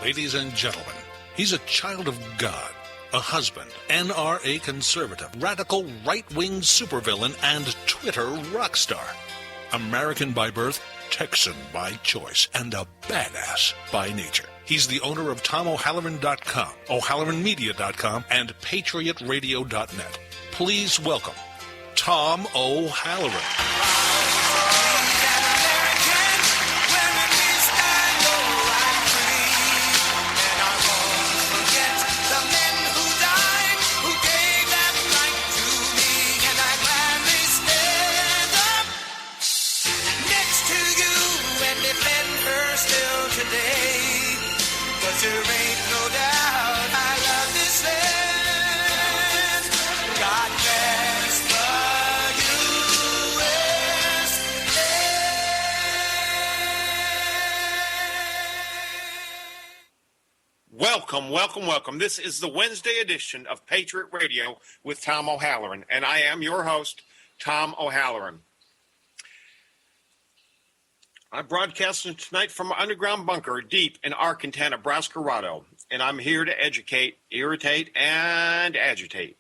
Ladies and gentlemen, he's a child of God, a husband, NRA conservative, radical right-wing supervillain, and Twitter rock star. American by birth, Texan by choice, and a badass by nature. He's the owner of TomO'Halloran.com, O'HalloranMedia.com, and PatriotRadio.net. Please welcome Tom O'Halloran. There ain't no doubt I love this land. God bless the USA. Welcome, welcome, welcome. This is the Wednesday edition of Patriot Radio with Tom O'Halloran, and I am your host, Tom O'Halloran. I'm broadcasting tonight from an underground bunker deep in Arkansas, Nebraska, and I'm here to educate, irritate, and agitate.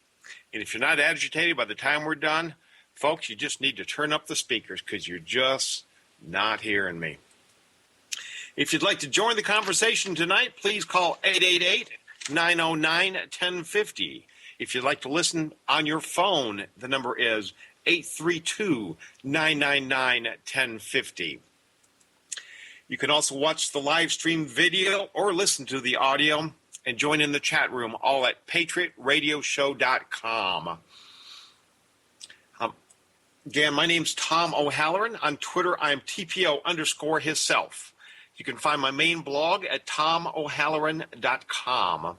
And if you're not agitated by the time we're done, folks, you just need to turn up the speakers because you're just not hearing me. If you'd like to join the conversation tonight, please call 888-909-1050. If you'd like to listen on your phone, the number is 832-999-1050. You can also watch the live stream video or listen to the audio and join in the chat room, all at patriotradioshow.com. Again, my name's Tom O'Halloran. On Twitter, I'm TPO_hisself. You can find my main blog at tomohalloran.com.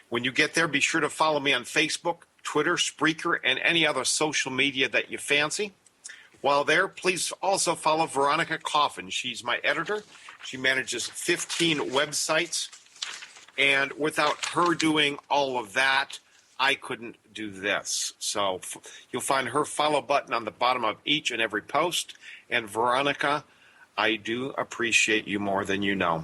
When you get there, be sure to follow me on Facebook, Twitter, Spreaker, and any other social media that you fancy. While there, please also follow Veronica Coffin. She's my editor. She manages 15 websites. And without her doing all of that, I couldn't do this. So you'll find her follow button on the bottom of each and every post. And Veronica, I do appreciate you more than you know.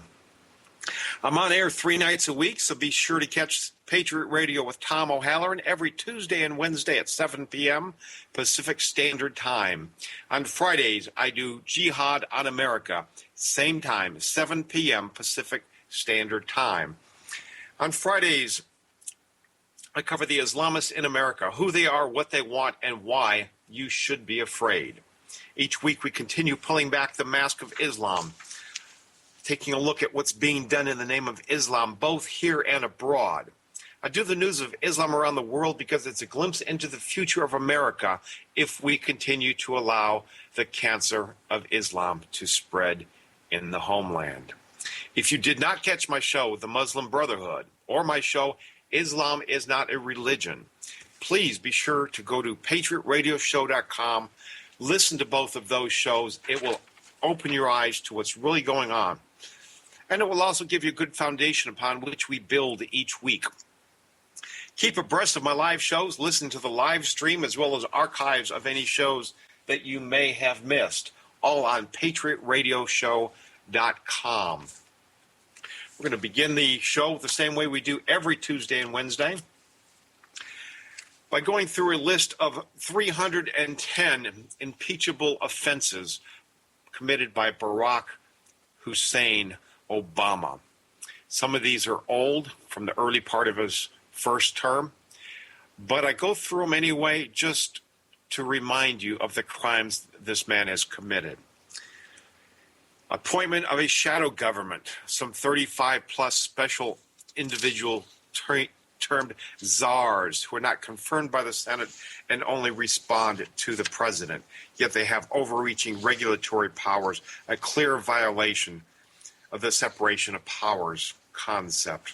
I'm on air 3 nights a week, so be sure to catch Patriot Radio with Tom O'Halloran every Tuesday and Wednesday at 7 p.m. Pacific Standard Time. On Fridays, I do Jihad on America, same time, 7 p.m. Pacific Standard Time. On Fridays, I cover the Islamists in America, who they are, what they want, and why you should be afraid. Each week, we continue pulling back the mask of Islam, taking a look at what's being done in the name of Islam, both here and abroad. I do the news of Islam around the world because it's a glimpse into the future of America if we continue to allow the cancer of Islam to spread in the homeland. If you did not catch my show, The Muslim Brotherhood, or my show, Islam is Not a Religion, please be sure to go to patriotradioshow.com. Listen to both of those shows. It will open your eyes to what's really going on. And it will also give you a good foundation upon which we build each week. Keep abreast of my live shows. Listen to the live stream as well as archives of any shows that you may have missed, all on patriotradioshow.com. We're going to begin the show the same way we do every Tuesday and Wednesday, by going through a list of 310 impeachable offenses committed by Barack Hussein Obama. Some of these are old, from the early part of his first term, but I go through them anyway just to remind you of the crimes this man has committed. Appointment of a shadow government, some 35-plus special individual termed czars who are not confirmed by the Senate and only respond to the president, yet they have overreaching regulatory powers, a clear violation of the separation of powers concept.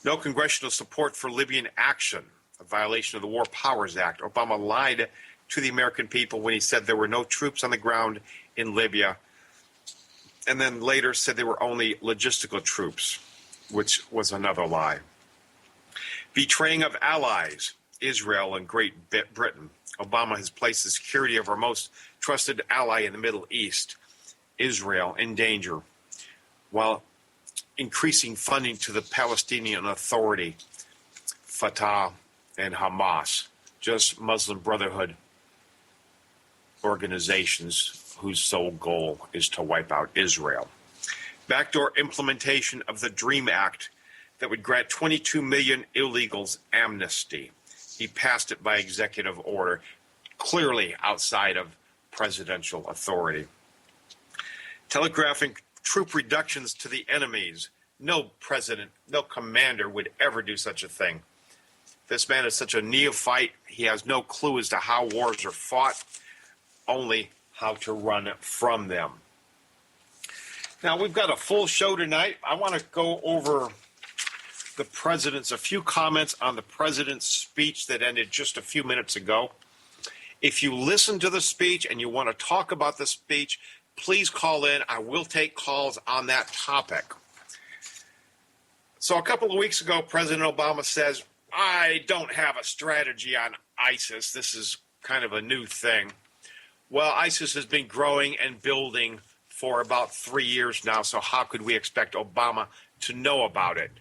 No congressional support for Libyan action, a violation of the War Powers Act. Obama lied to the American people when he said there were no troops on the ground in Libya, and then later said there were only logistical troops, which was another lie. Betraying of allies, Israel and Great Britain. Obama has placed the security of our most trusted ally in the Middle East, Israel, in danger, while increasing funding to the Palestinian Authority, Fatah, and Hamas, just Muslim Brotherhood organizations whose sole goal is to wipe out Israel. Backdoor implementation of the DREAM Act that would grant 22 million illegals amnesty. He passed it by executive order, clearly outside of presidential authority. Telegraphing troop reductions to the enemies. No president, no commander would ever do such a thing. This man is such a neophyte. He has no clue as to how wars are fought, only how to run from them. Now, we've got a full show tonight. I want to go over a few comments on the president's speech that ended just a few minutes ago. If you listen to the speech and you want to talk about the speech, please call in. I will take calls on that topic. So a couple of weeks ago, President Obama says, I don't have a strategy on ISIS. This is kind of a new thing. Well, ISIS has been growing and building for about 3 years now, so how could we expect Obama to know about it?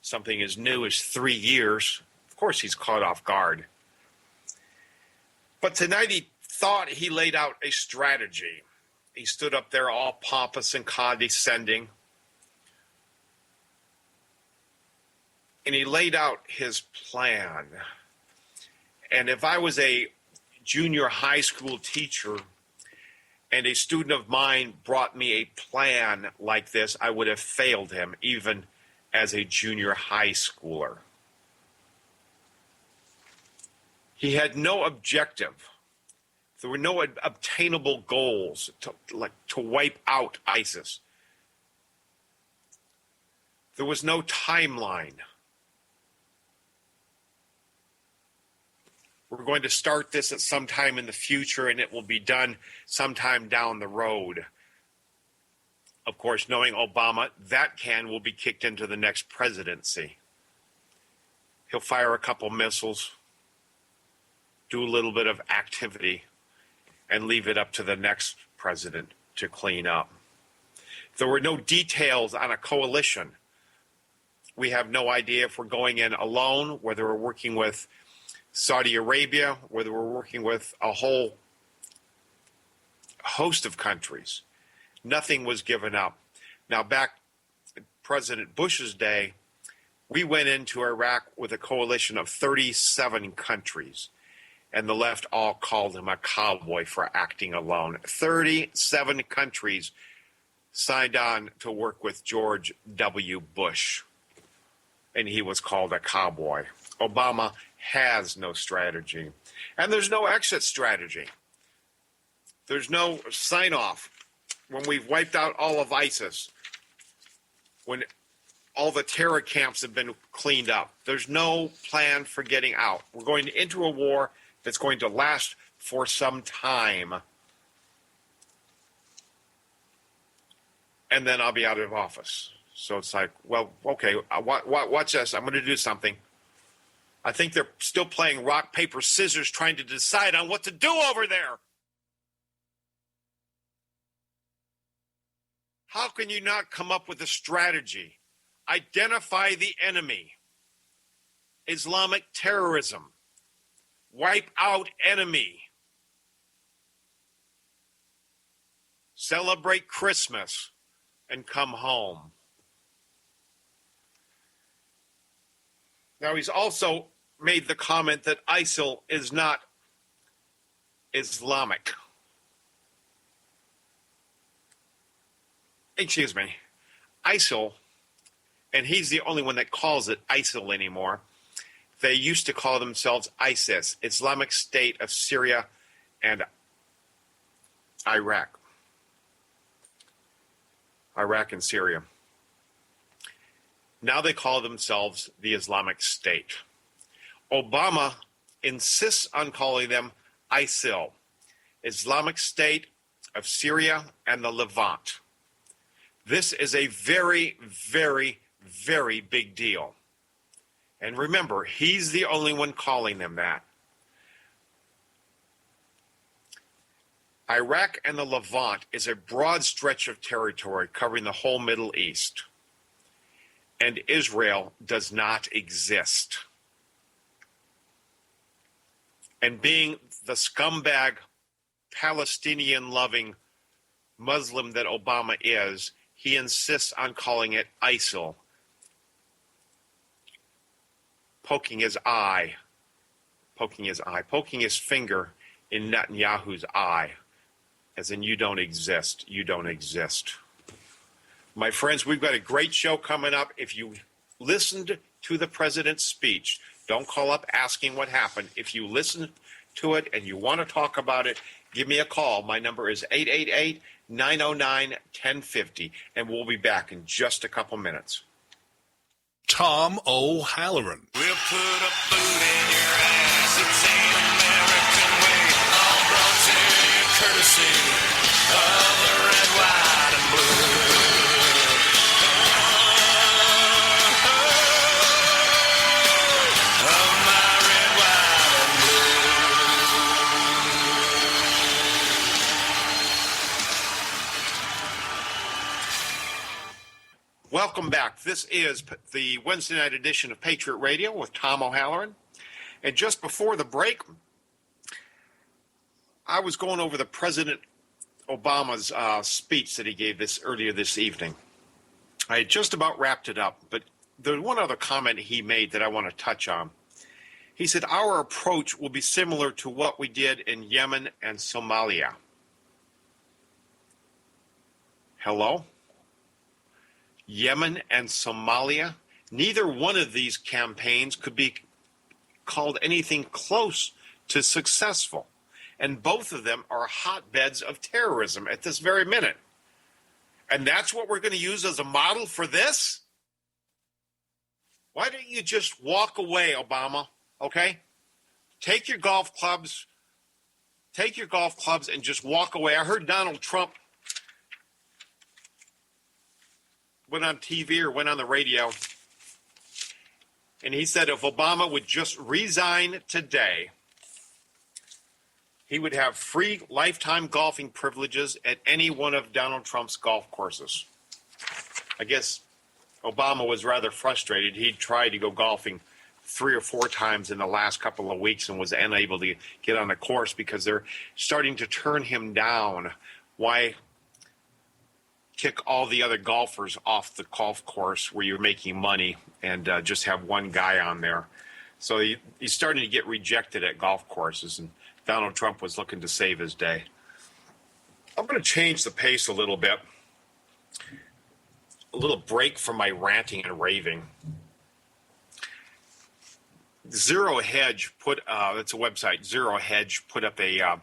Something as new as 3 years. Of course he's caught off guard. But tonight he thought he laid out a strategy. He stood up there all pompous and condescending. And he laid out his plan. And if I was a junior high school teacher and a student of mine brought me a plan like this, I would have failed him, even as a junior high schooler. He had no objective. There were no obtainable goals to wipe out ISIS. There was no timeline. We're going to start this at some time in the future, and it will be done sometime down the road. Of course, knowing Obama, that can will be kicked into the next presidency. He'll fire a couple missiles, do a little bit of activity, and leave it up to the next president to clean up. There were no details on a coalition. We have no idea if we're going in alone, whether we're working with Saudi Arabia, whether we're working with a whole host of countries. Nothing was given up. Now, back in President Bush's day, we went into Iraq with a coalition of 37 countries, and the left all called him a cowboy for acting alone. 37 countries signed on to work with George W. Bush, and he was called a cowboy. Obama has no strategy, and there's no exit strategy. There's no sign-off when we've wiped out all of ISIS, when all the terror camps have been cleaned up. There's no plan for getting out. We're going into a war that's going to last for some time, and then I'll be out of office. So it's like, well, okay, watch this. I'm going to do something. I think they're still playing rock, paper, scissors, trying to decide on what to do over there. How can you not come up with a strategy? Identify the enemy. Islamic terrorism. Wipe out enemy. Celebrate Christmas and come home. Now, he's also made the comment that ISIL is not Islamic. Excuse me. ISIL, and he's the only one that calls it ISIL anymore. They used to call themselves ISIS, Islamic State of Syria and Iraq. Iraq and Syria. Now they call themselves the Islamic State. Obama insists on calling them ISIL, Islamic State of Syria and the Levant. This is a very, very, very big deal. And remember, he's the only one calling them that. Iraq and the Levant is a broad stretch of territory covering the whole Middle East. and Israel does not exist. And being the scumbag, Palestinian-loving Muslim that Obama is, he insists on calling it ISIL, poking his finger in Netanyahu's eye, as in, you don't exist, you don't exist. My friends, we've got a great show coming up. If you listened to the president's speech, don't call up asking what happened. If you listened to it and you want to talk about it, give me a call. My number is 888-909-1050, and we'll be back in just a couple minutes. Tom O'Halloran. We'll put a boot in your ass. It's an American way. All brought to you courtesy of the red, white, and blue. Of my red, white, and blue. Welcome back. This is the Wednesday night edition of Patriot Radio with Tom O'Halloran. And just before the break, I was going over the President Obama's speech that he gave earlier this evening. I had just about wrapped it up, but there's one other comment he made that I want to touch on. He said, our approach will be similar to what we did in Yemen and Somalia. Hello? Yemen and Somalia? Neither one of these campaigns could be called anything close to successful. And both of them are hotbeds of terrorism at this very minute. And that's what we're going to use as a model for this? Why don't you just walk away, Obama? Okay? Take your golf clubs and just walk away. I heard Donald Trump went on TV or went on the radio, and he said if Obama would just resign today, he would have free lifetime golfing privileges at any one of Donald Trump's golf courses. I guess Obama was rather frustrated. He'd tried to go golfing 3 or 4 times in the last couple of weeks and was unable to get on the course because they're starting to turn him down. Why kick all the other golfers off the golf course where you're making money and just have one guy on there? So he's starting to get rejected at golf courses, and Donald Trump was looking to save his day. I'm going to change the pace a little bit. A little break from my ranting and raving. Zero Hedge it's a website, Zero Hedge put up a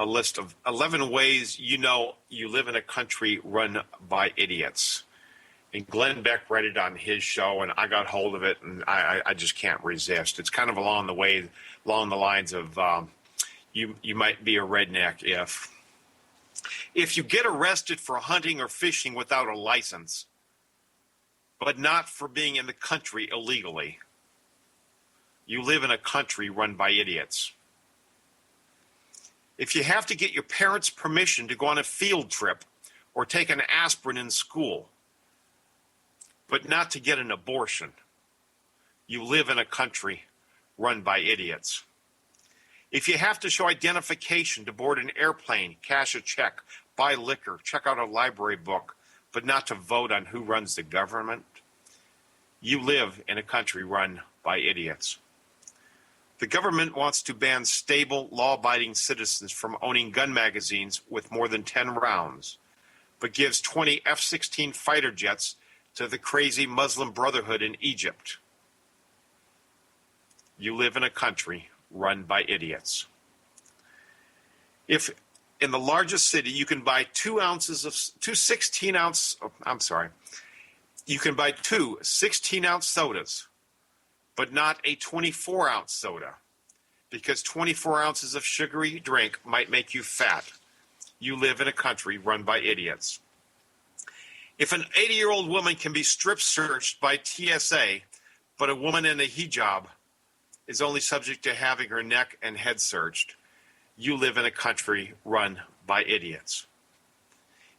list of 11 ways you know you live in a country run by idiots. And Glenn Beck read it on his show, and I got hold of it, and I just can't resist. It's kind of along the lines of you might be a redneck if you get arrested for hunting or fishing without a license, but not for being in the country illegally. You live in a country run by idiots. If you have to get your parents' permission to go on a field trip or take an aspirin in school, but not to get an abortion, you live in a country run by idiots. If you have to show identification to board an airplane, cash a check, buy liquor, check out a library book, but not to vote on who runs the government, you live in a country run by idiots. The government wants to ban stable, law-abiding citizens from owning gun magazines with more than 10 rounds, but gives 20 F-16 fighter jets to the crazy Muslim Brotherhood in Egypt. You live in a country run by idiots. If in the largest city you can buy you can buy two 16-ounce sodas, but not a 24-ounce soda, because 24 ounces of sugary drink might make you fat. You live in a country run by idiots. If an 80-year-old woman can be strip searched by TSA, but a woman in a hijab is only subject to having her neck and head searched, you live in a country run by idiots.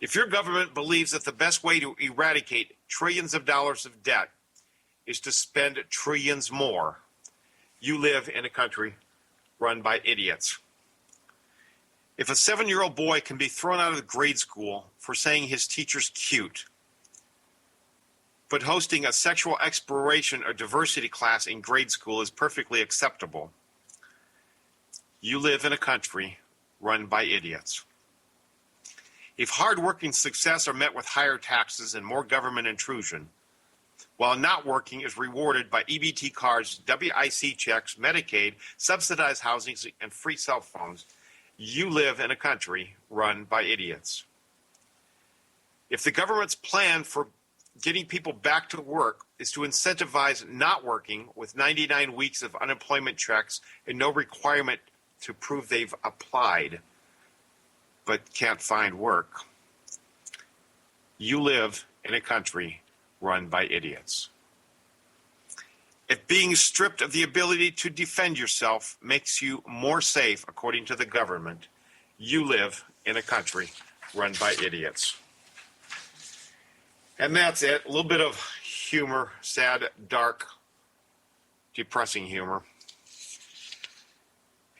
If your government believes that the best way to eradicate trillions of dollars of debt is to spend trillions more, you live in a country run by idiots. If a 7-year-old boy can be thrown out of grade school for saying his teacher's cute, but hosting a sexual exploration or diversity class in grade school is perfectly acceptable, you live in a country run by idiots. If hard-working success are met with higher taxes and more government intrusion, while not working is rewarded by EBT cards, WIC checks, Medicaid, subsidized housing, and free cell phones, you live in a country run by idiots. If the government's plan for getting people back to work is to incentivize not working with 99 weeks of unemployment checks and no requirement to prove they've applied but can't find work, you live in a country run by idiots. If being stripped of the ability to defend yourself makes you more safe, according to the government, you live in a country run by idiots. And that's it. A little bit of humor, sad, dark, depressing humor.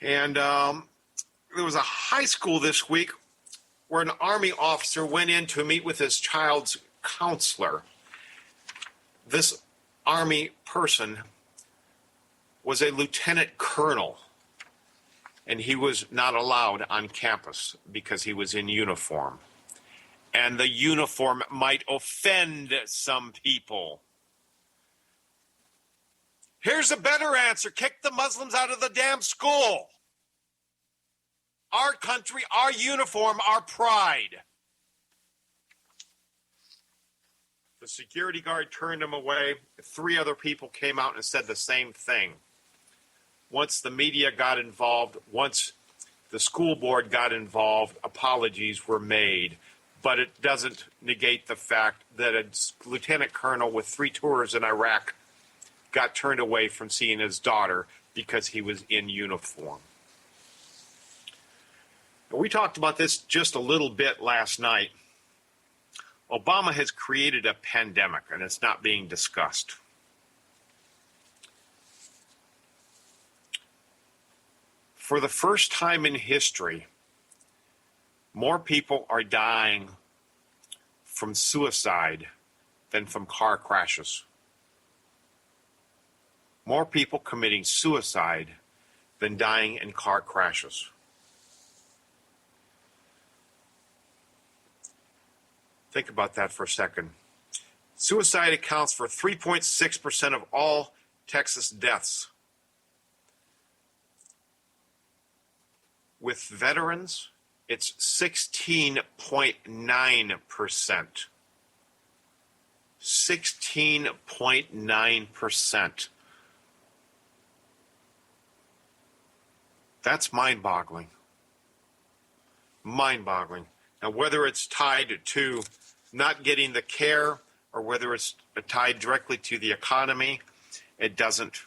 And there was a high school this week where an Army officer went in to meet with his child's counselor. This Army person was a lieutenant colonel, and he was not allowed on campus because he was in uniform. And the uniform might offend some people. Here's a better answer. Kick the Muslims out of the damn school. Our country, our uniform, our pride. The security guard turned him away. 3 other people came out and said the same thing. Once the media got involved, once the school board got involved, apologies were made. But it doesn't negate the fact that a lieutenant colonel with 3 tours in Iraq got turned away from seeing his daughter because he was in uniform. We talked about this just a little bit last night. Obama has created a pandemic, and it's not being discussed. For the first time in history, more people are dying from suicide than from car crashes. More people committing suicide than dying in car crashes. Think about that for a second. Suicide accounts for 3.6% of all Texas deaths. With veterans, it's 16.9%. 16.9%. That's mind-boggling. Mind-boggling. Now, whether it's tied to not getting the care or whether it's tied directly to the economy, it doesn't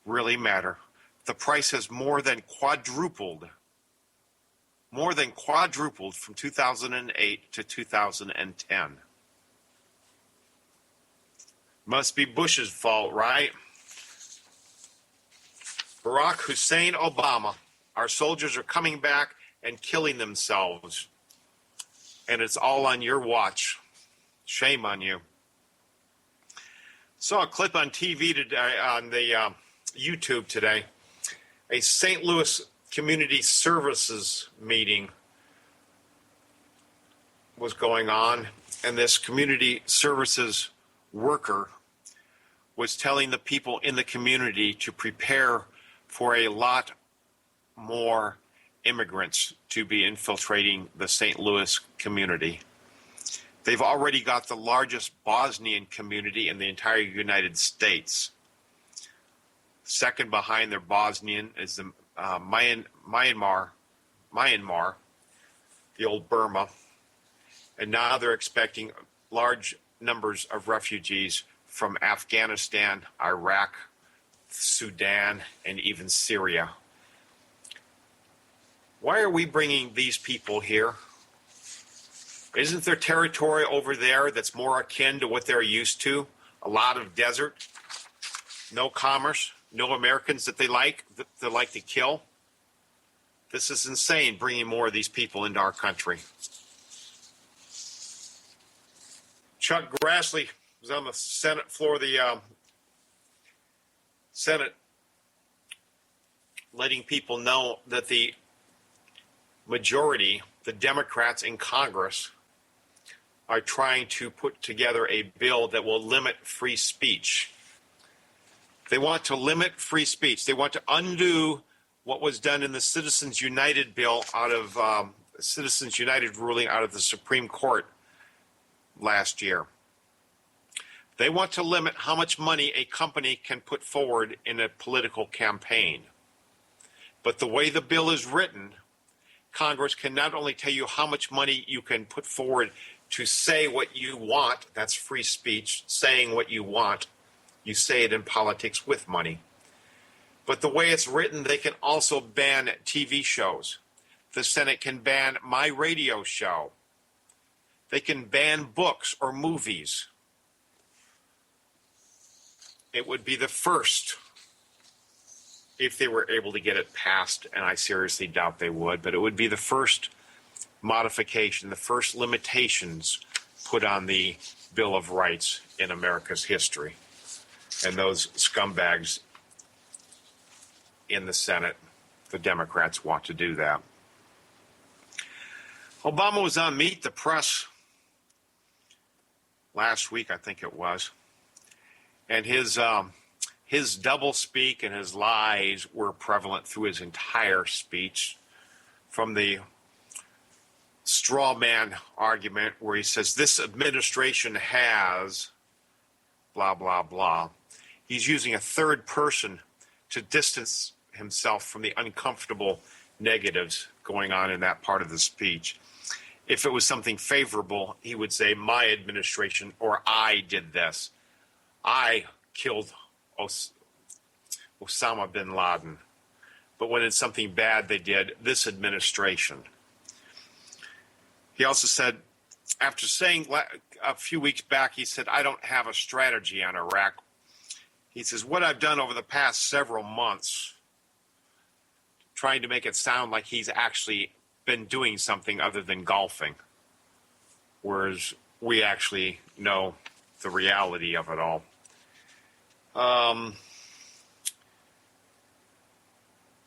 really matter. The price has more than quadrupled from 2008 to 2010. Must be Bush's fault, right? Barack Hussein Obama, our soldiers are coming back and killing themselves. And it's all on your watch. Shame on you. Saw a clip on TV today, on the YouTube today. A St. Louis Community Services meeting was going on, and this community services worker was telling the people in the community to prepare for a lot more immigrants to be infiltrating the St. Louis community. They've already got the largest Bosnian community in the entire United States. Second behind their Bosnian is the Myanmar, the old Burma. And now they're expecting large numbers of refugees from Afghanistan, Iraq, Sudan, and even Syria. Why are we bringing these people here? Isn't there territory over there that's more akin to what they're used to? A lot of desert, no commerce, no Americans that they like to kill. This is insane, bringing more of these people into our country. Chuck Grassley was on the Senate floor of the Senate letting people know that the majority, the Democrats in Congress, are trying to put together a bill that will limit free speech. They want to limit free speech. They want to undo what was done in the Citizens United bill out of Citizens United ruling out of the Supreme Court last year. They want to limit how much money a company can put forward in a political campaign. But the way the bill is written, Congress can not only tell you how much money you can put forward to say what you want, that's free speech, saying what you want, you say it in politics with money. But the way it's written, they can also ban TV shows. The Senate can ban my radio show. They can ban books or movies. It would be the first, if they were able to get it passed, and I seriously doubt they would, but it would be the first modification, the first limitations put on the Bill of Rights in America's history. And those scumbags in the Senate, the Democrats, want to do that. Obama was on Meet the Press last week, I think it was, and his doublespeak and his lies were prevalent through his entire speech, from the straw man argument where he says this administration has blah, blah, blah. He's using a third person to distance himself from the uncomfortable negatives going on in that part of the speech. If it was something favorable, he would say, my administration, or I did this. I killed Osama bin Laden. But when it's something bad they did, this administration. He also said, after saying a few weeks back, he said, I don't have a strategy on Iraq. He says, what I've done over the past several months, trying to make it sound like he's actually been doing something other than golfing, whereas we actually know the reality of it all.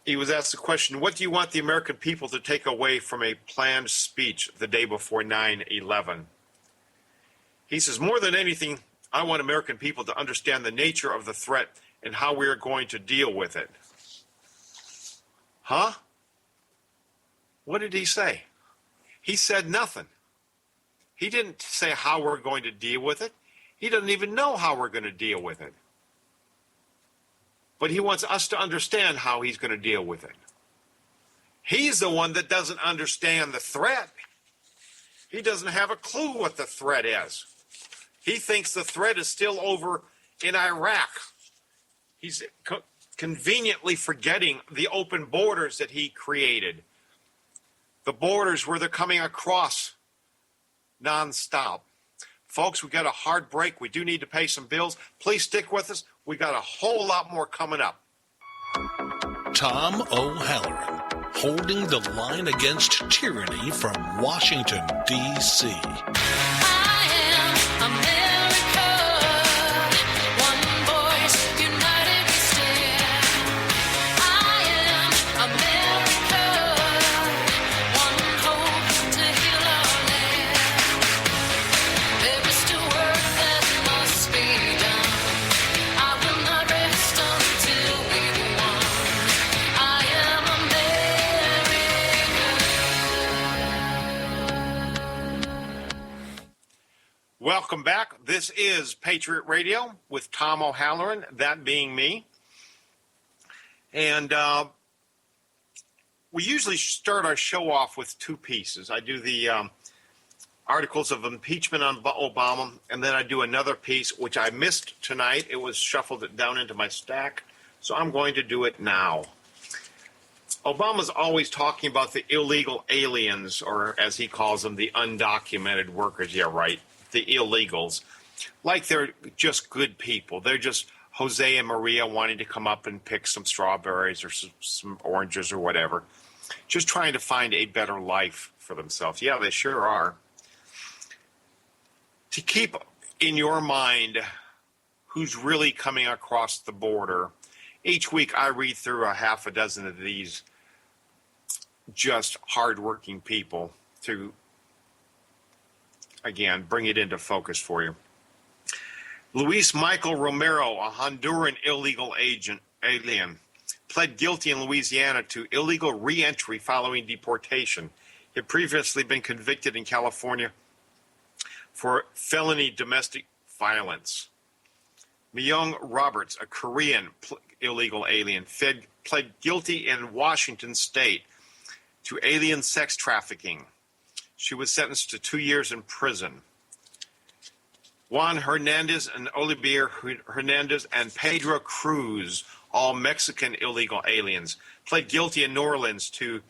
He was asked the question, what do you want the American people to take away from a planned speech the day before 9/11? He says, more than anything, I want American people to understand the nature of the threat and how we are going to deal with it. Huh? What did he say? He said nothing. He didn't say how we're going to deal with it. He doesn't even know how we're going to deal with it. But he wants us to understand how he's going to deal with it. He's the one that doesn't understand the threat. He doesn't have a clue what the threat is. He thinks the threat is still over in Iraq. He's conveniently forgetting the open borders that he created. The borders where they're coming across nonstop. Folks, we got a hard break. We do need to pay some bills. Please stick with us. We got a whole lot more coming up. Tom O'Halloran, holding the line against tyranny from Washington, D.C. I am America. One voice, united we stand. I am America. One hope to heal our land. There is still work that must be done. I will not rest until we've won. I am America. Welcome back. This is Patriot Radio with Tom O'Halloran, that being me. And we usually start our show off with two pieces. I do the articles of impeachment on Obama, and then I do another piece, which I missed tonight. It was shuffled down into my stack, so I'm going to do it now. Obama's always talking about the illegal aliens, or as he calls them, the undocumented workers. Yeah, right. The illegals. Like they're just good people. They're just Jose and Maria wanting to come up and pick some strawberries or some oranges or whatever. Just trying to find a better life for themselves. Yeah, they sure are. To keep in your mind who's really coming across the border, each week I read through a half a dozen of these just hardworking people to, again, bring it into focus for you. Luis Michael Romero, a Honduran illegal alien, pled guilty in Louisiana to illegal re-entry following deportation. He had previously been convicted in California for felony domestic violence. Myung Roberts, a Korean illegal alien, pled guilty in Washington state to alien sex trafficking. She was sentenced to 2 years in prison. Juan Hernandez and Olivier Hernandez and Pedro Cruz, all Mexican illegal aliens, pled guilty in New Orleans to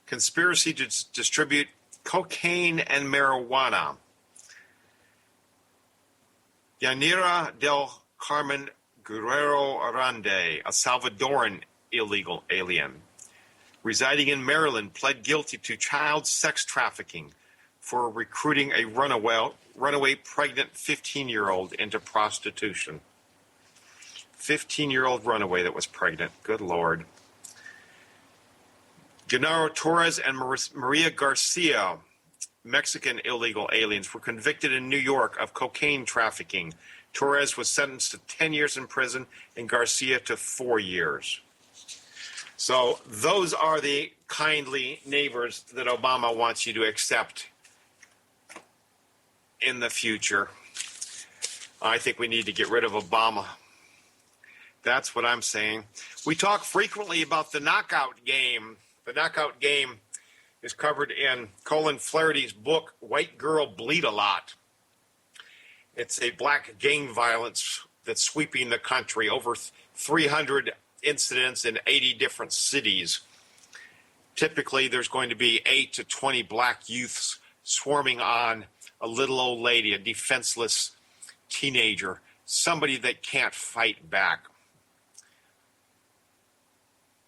conspiracy to distribute cocaine and marijuana. Yanira del Carmen Guerrero Arande, a Salvadoran illegal alien, residing in Maryland, pled guilty to child sex trafficking for recruiting a runaway pregnant 15-year-old into prostitution. 15-year-old runaway that was pregnant. Good Lord. Genaro Torres and Maria Garcia, Mexican illegal aliens, were convicted in New York of cocaine trafficking. Torres was sentenced to 10 years in prison and Garcia to 4 years. So those are the kindly neighbors that Obama wants you to accept in the future. I think we need to get rid of Obama. That's what I'm saying. We talk frequently about the knockout game. The knockout game is covered in Colin Flaherty's book, White Girl Bleed a Lot. It's a black gang violence that's sweeping the country. Over 300 incidents in 80 different cities. Typically, there's going to be 8 to 20 black youths swarming on a little old lady, a defenseless teenager, somebody that can't fight back.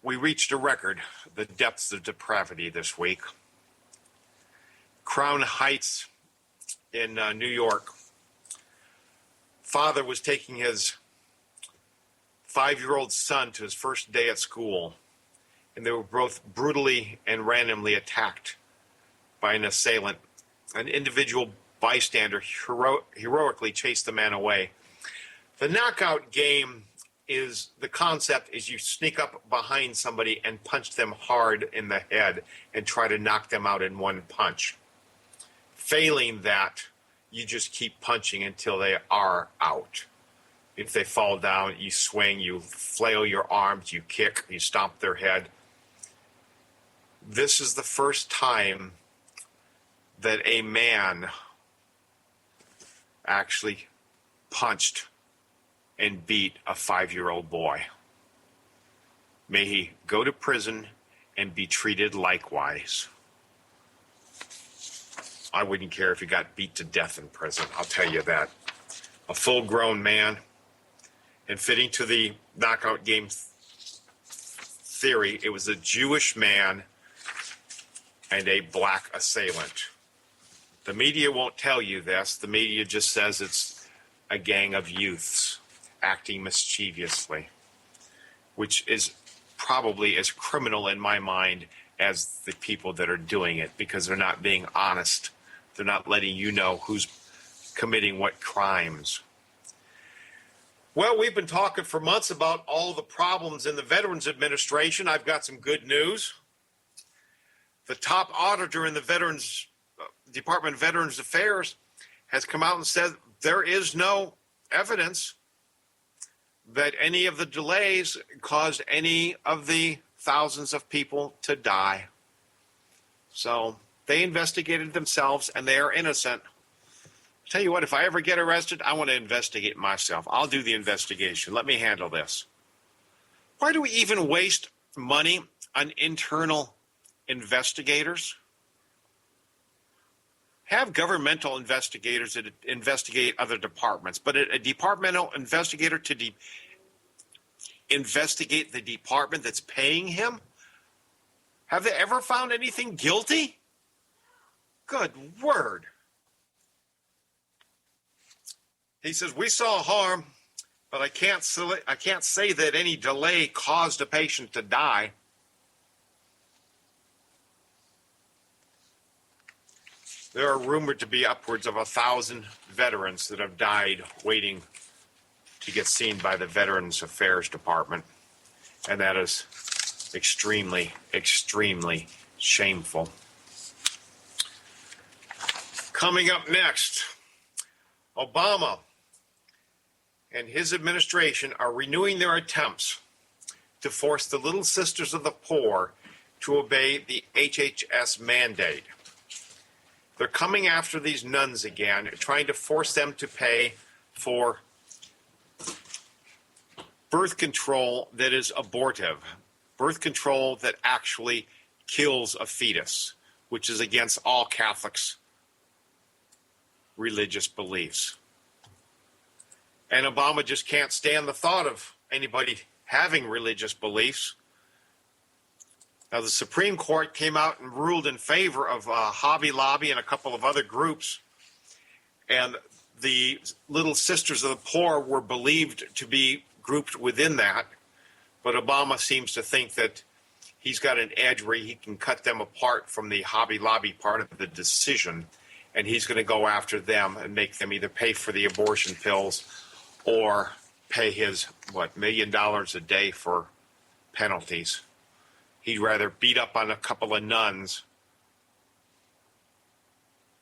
We reached a record, the depths of depravity this week. Crown Heights in New York. Father was taking his 5-year-old son to his first day at school, and they were both brutally and randomly attacked by an assailant. An individual bystander heroically chased the man away. The knockout game is, the concept is you sneak up behind somebody and punch them hard in the head and try to knock them out in one punch. Failing that, you just keep punching until they are out. If they fall down, you swing, you flail your arms, you kick, you stomp their head. This is the first time that a man actually punched and beat a 5-year-old boy. May he go to prison and be treated likewise. I wouldn't care if he got beat to death in prison, I'll tell you that. A full-grown man. And fitting to the knockout game theory, it was a Jewish man and a black assailant. The media won't tell you this. The media just says it's a gang of youths acting mischievously, which is probably as criminal in my mind as the people that are doing it, because they're not being honest. They're not letting you know who's committing what crimes. Well, we've been talking for months about all the problems in the Veterans Administration. I've got some good news. The top auditor in the Department of Veterans Affairs has come out and said there is no evidence that any of the delays caused any of the thousands of people to die. So they investigated themselves and they are innocent. Tell you what, if I ever get arrested, I want to investigate myself. I'll do the investigation. Let me handle this. Why do we even waste money on internal investigators? Have governmental investigators that investigate other departments, but a departmental investigator to investigate the department that's paying him? Have they ever found anything guilty? Good word. He says, we saw harm, but I can't say that any delay caused a patient to die. There are rumored to be upwards of 1,000 veterans that have died waiting to get seen by the Veterans Affairs Department. And that is extremely, extremely shameful. Coming up next, Obama and his administration are renewing their attempts to force the Little Sisters of the Poor to obey the HHS mandate. They're coming after these nuns again, trying to force them to pay for birth control that is abortive, birth control that actually kills a fetus, which is against all Catholics' religious beliefs. And Obama just can't stand the thought of anybody having religious beliefs. Now, the Supreme Court came out and ruled in favor of Hobby Lobby and a couple of other groups, and the Little Sisters of the Poor were believed to be grouped within that, but Obama seems to think that he's got an edge where he can cut them apart from the Hobby Lobby part of the decision, and he's going to go after them and make them either pay for the abortion pills or pay his, $1 million a day for penalties. He'd rather beat up on a couple of nuns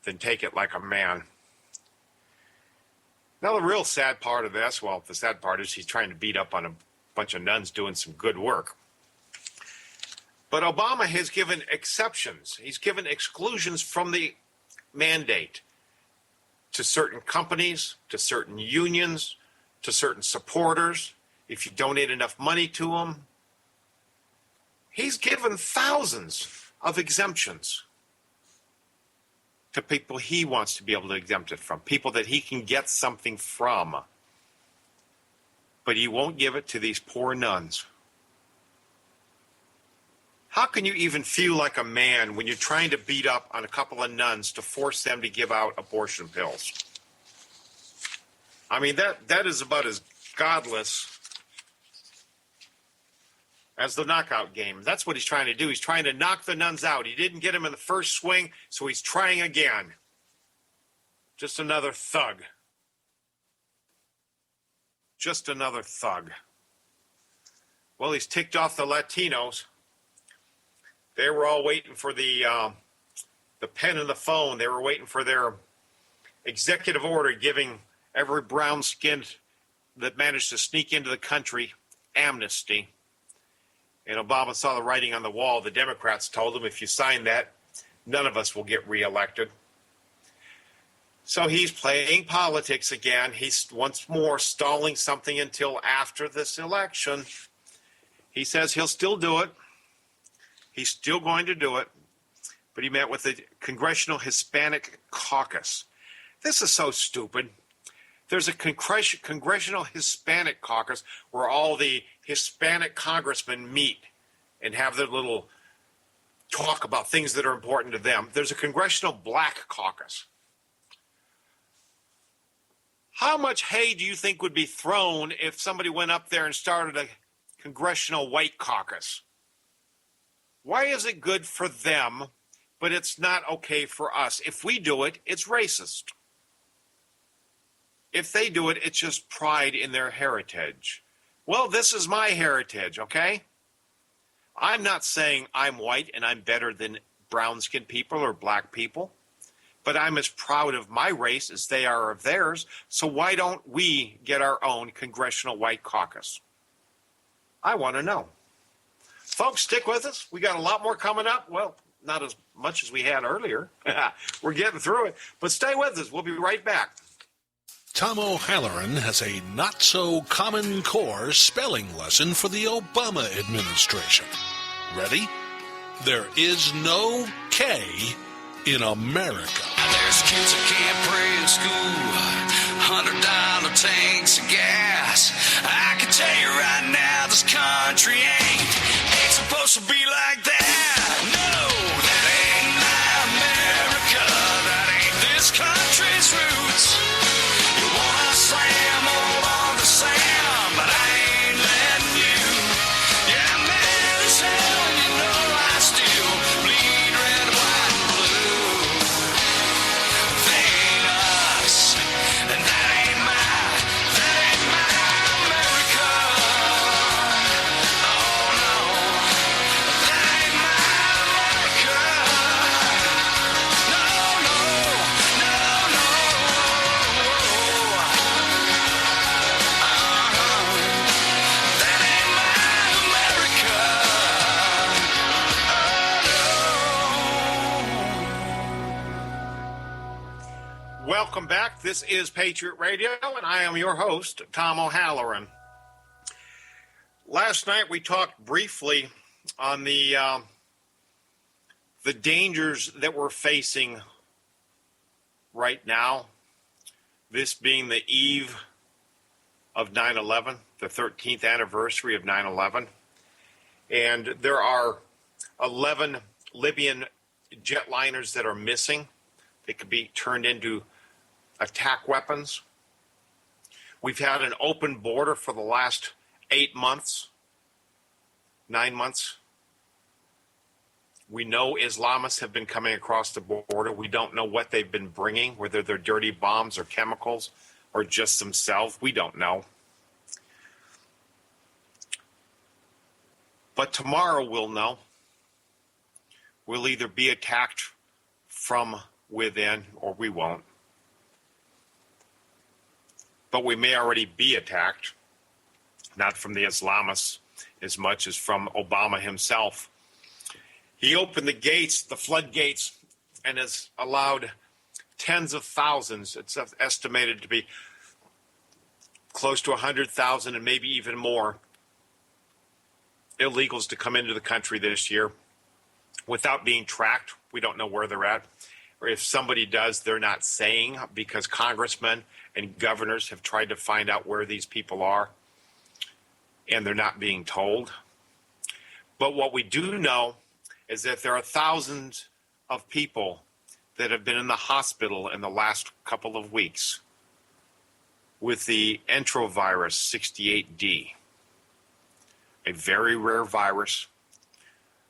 than take it like a man. Now, the real sad part of this, well, the sad part is he's trying to beat up on a bunch of nuns doing some good work. But Obama has given exceptions. He's given exclusions from the mandate to certain companies, to certain unions, to certain supporters. If you donate enough money to them, he's given thousands of exemptions to people he wants to be able to exempt it from, people that he can get something from. But he won't give it to these poor nuns. How can you even feel like a man when you're trying to beat up on a couple of nuns to force them to give out abortion pills? I mean, that is about as godless as the knockout game. That's what he's trying to do. He's trying to knock the nuns out. He didn't get him in the first swing, so he's trying again. Just another thug. Just another thug. Well, he's ticked off the Latinos. They were all waiting for the pen and the phone. They were waiting for their executive order giving every brown-skinned that managed to sneak into the country amnesty. And Obama saw the writing on the wall. The Democrats told him, if you sign that, none of us will get reelected. So he's playing politics again. He's once more stalling something until after this election. He says he'll still do it. He's still going to do it. But he met with the Congressional Hispanic Caucus. This is so stupid. There's a Congressional Hispanic Caucus where all the Hispanic congressmen meet and have their little talk about things that are important to them. There's a Congressional Black Caucus. How much hay do you think would be thrown if somebody went up there and started a Congressional White Caucus? Why is it good for them, but it's not okay for us? If we do it, it's racist. If they do it, it's just pride in their heritage. Well, this is my heritage, okay? I'm not saying I'm white and I'm better than brown-skinned people or black people, but I'm as proud of my race as they are of theirs, so why don't we get our own Congressional White Caucus? I want to know. Folks, stick with us. We got a lot more coming up. Well, not as much as we had earlier. We're getting through it, but stay with us. We'll be right back. Tom O'Halloran has a not-so-common core spelling lesson for the Obama administration. Ready? There is no K in America. There's kids that can't pray in school, $100 tanks of gas. I can tell you right now, this country ain't supposed to be like that. No, that ain't my America. That ain't this country's roots. You wanna slam on the slam, but I ain't letting you. Yeah, man, as hell, you know I still bleed red, white, and blue. They ain't us, and that ain't my America. Oh no, that ain't my America. No, no, no, no. That ain't my America. Welcome back. This is Patriot Radio, and I am your host, Tom O'Halloran. Last night we talked briefly on the dangers that we're facing right now, this being the eve of 9/11, the 13th anniversary of 9/11. And there are 11 Libyan jetliners that are missing. They could be turned into attack weapons. We've had an open border for the last 8 months, 9 months. We know Islamists have been coming across the border. We don't know what they've been bringing, whether they're dirty bombs or chemicals or just themselves. We don't know. But tomorrow we'll know. We'll either be attacked from within or we won't. But we may already be attacked, not from the Islamists as much as from Obama himself. He opened the gates, the floodgates, and has allowed tens of thousands, it's estimated to be close to 100,000 and maybe even more, illegals to come into the country this year without being tracked. We don't know where they're at. Or if somebody does, they're not saying, because congressmen and governors have tried to find out where these people are, and they're not being told. But what we do know is that there are thousands of people that have been in the hospital in the last couple of weeks with the enterovirus 68D, a very rare virus.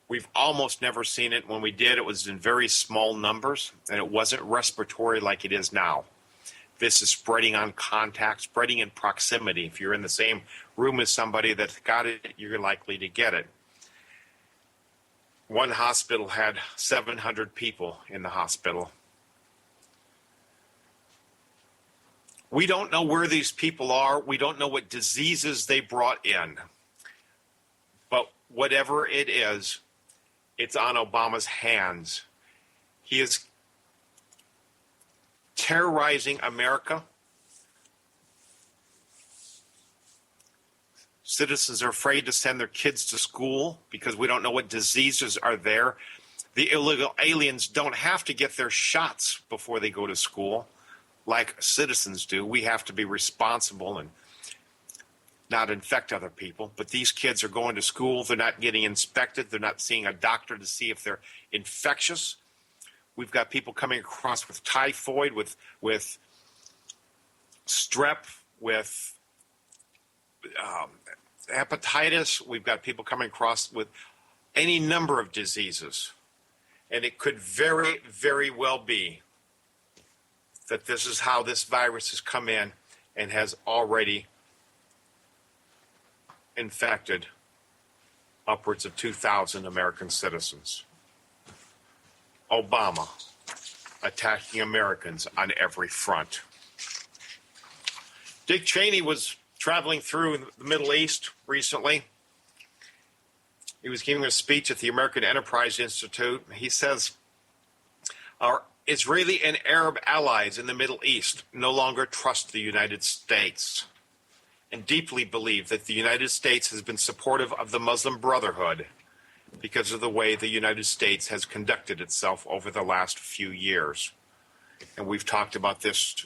We've almost never seen it. When we did, it was in very small numbers, and it wasn't respiratory like it is now. This is spreading on contact, spreading in proximity. If you're in the same room as somebody that's got it, you're likely to get it. One hospital had 700 people in the hospital. We don't know where these people are. We don't know what diseases they brought in. But whatever it is, it's on Obama's hands. He is terrorizing America. Citizens are afraid to send their kids to school because we don't know what diseases are there. The illegal aliens don't have to get their shots before they go to school like citizens do. We have to be responsible and not infect other people. But these kids are going to school. They're not getting inspected. They're not seeing a doctor to see if they're infectious. We've got people coming across with typhoid, with strep, with hepatitis. We've got people coming across with any number of diseases. And it could very, very well be that this is how this virus has come in and has already infected upwards of 2,000 American citizens. Obama attacking Americans on every front. Dick Cheney was traveling through the Middle East recently. He was giving a speech at the American Enterprise Institute. He says, our Israeli and Arab allies in the Middle East no longer trust the United States and deeply believe that the United States has been supportive of the Muslim Brotherhood because of the way the United States has conducted itself over the last few years. And we've talked about this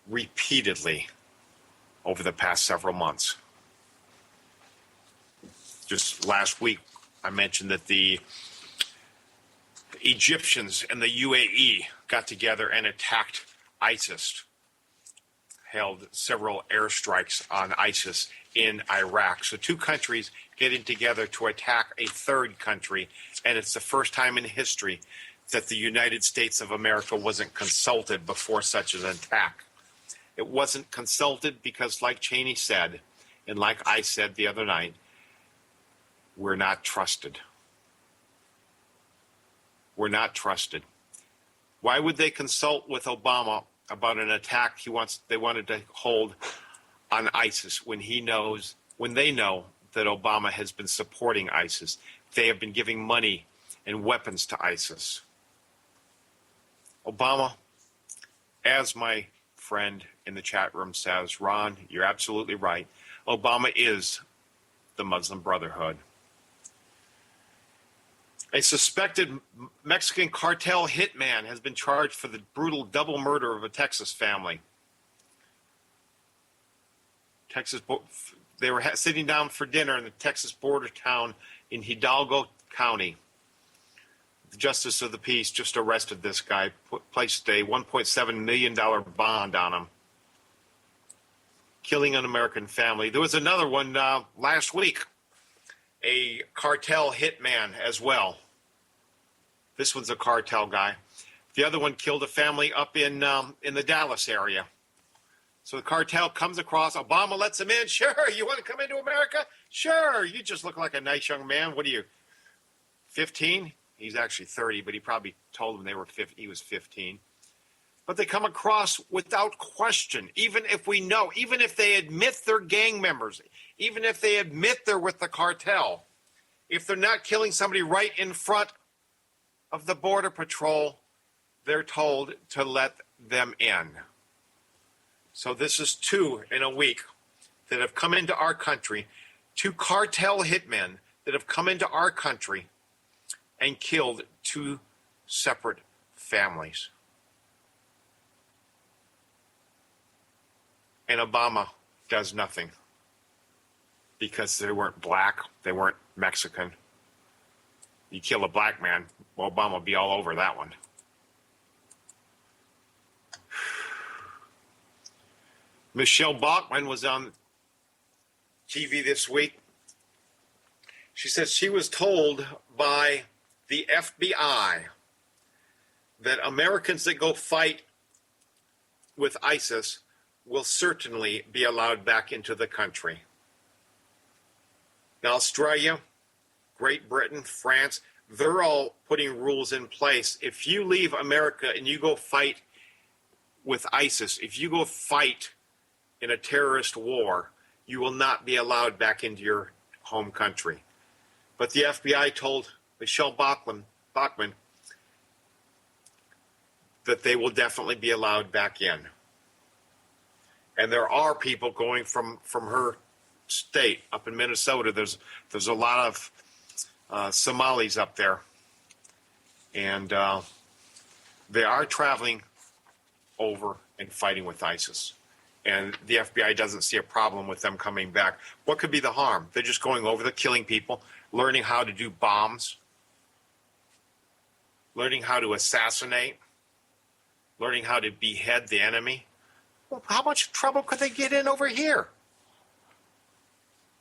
repeatedly over the past several months. Just last week, I mentioned that the Egyptians and the UAE got together and attacked ISIS, held several airstrikes on ISIS in Iraq. So two countries getting together to attack a third country, and it's the first time in history that the United States of America wasn't consulted before such an attack. It wasn't consulted because, like Cheney said, and like I said the other night, we're not trusted. We're not trusted. Why would they consult with Obama about an attack they wanted to hold on ISIS when they know that Obama has been supporting ISIS? They have been giving money and weapons to ISIS. Obama, as my friend in the chat room says, Ron, you're absolutely right. Obama is the Muslim Brotherhood. A suspected Mexican cartel hitman has been charged for the brutal double murder of a Texas family. They were sitting down for dinner in the Texas border town in Hidalgo County. The Justice of the Peace just arrested this guy, placed a $1.7 million bond on him, killing an American family. There was another one last week, a cartel hitman as well. This one's a cartel guy. The other one killed a family up in the Dallas area. So the cartel comes across. Obama lets him in. Sure, you want to come into America? Sure, you just look like a nice young man. What are you, 15? He's actually 30, but he probably told them he was 15. But they come across without question, even if they admit they're gang members, even if they admit they're with the cartel, if they're not killing somebody right in front of the Border Patrol, they're told to let them in. So this is two in a week that have come into our country, two cartel hitmen that have come into our country and killed two separate families. And Obama does nothing because they weren't black, they weren't Mexican. You kill a black man, Obama will be all over that one. Michelle Bachmann was on TV this week. She said she was told by the FBI that Americans that go fight with ISIS will certainly be allowed back into the country. Now, Australia, Great Britain, France, they're all putting rules in place. If you leave America and you go fight with ISIS, if you go fight in a terrorist war, you will not be allowed back into your home country. But the FBI told Michelle Bachmann that they will definitely be allowed back in. And there are people going from her state up in Minnesota. There's a lot of Somalis up there, and they are traveling over and fighting with ISIS. And the FBI doesn't see a problem with them coming back. What could be the harm? They're just going over, they're killing people, learning how to do bombs, learning how to assassinate, learning how to behead the enemy. Well, how much trouble could they get in over here?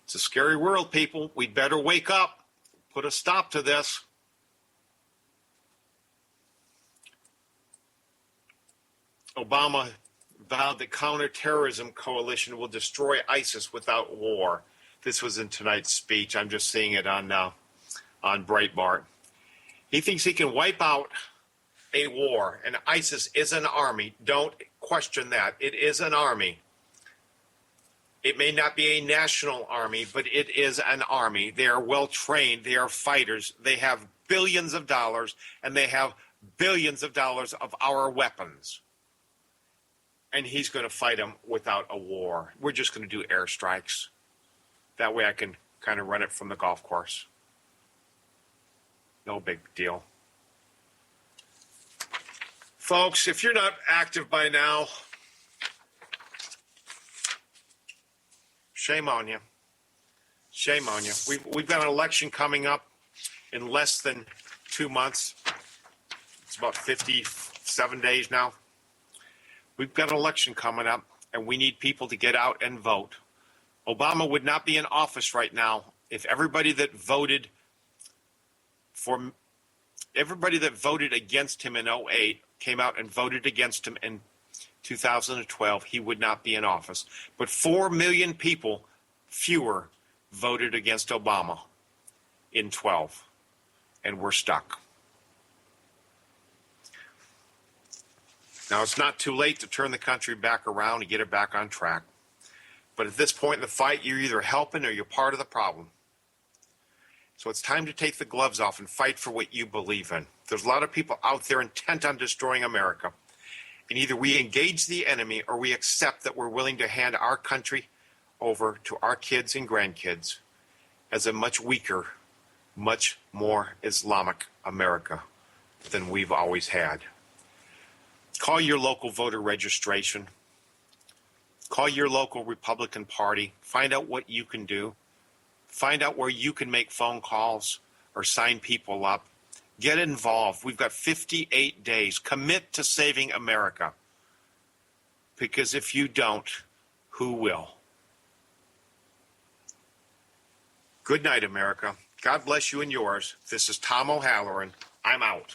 It's a scary world, people. We'd better wake up, put a stop to this. Obama vowed the counterterrorism coalition will destroy ISIS without war. This was in tonight's speech. I'm just seeing it on Breitbart. He thinks he can wipe out a war, and ISIS is an army. Don't question that. It is an army. It may not be a national army, but it is an army. They are well trained. They are fighters. They have billions of dollars, and they have billions of dollars of our weapons. And he's going to fight them without a war. We're just going to do airstrikes. That way I can kind of run it from the golf course. No big deal. Folks, if you're not active by now, shame on you. Shame on you. We've got an election coming up in less than 2 months. It's about 57 days now. We've got an election coming up, and we need people to get out and vote. Obama would not be in office right now if everybody that voted against him in 2008 came out and voted against him in 2012. He would not be in office. But 4 million people fewer voted against Obama in 12, and we're stuck. Now, it's not too late to turn the country back around and get it back on track. But at this point in the fight, you're either helping or you're part of the problem. So it's time to take the gloves off and fight for what you believe in. There's a lot of people out there intent on destroying America. And either we engage the enemy or we accept that we're willing to hand our country over to our kids and grandkids as a much weaker, much more Islamic America than we've always had. Call your local voter registration. Call your local Republican Party. Find out what you can do. Find out where you can make phone calls or sign people up. Get involved. We've got 58 days. Commit to saving America. Because if you don't, who will? Good night, America. God bless you and yours. This is Tom O'Halloran. I'm out.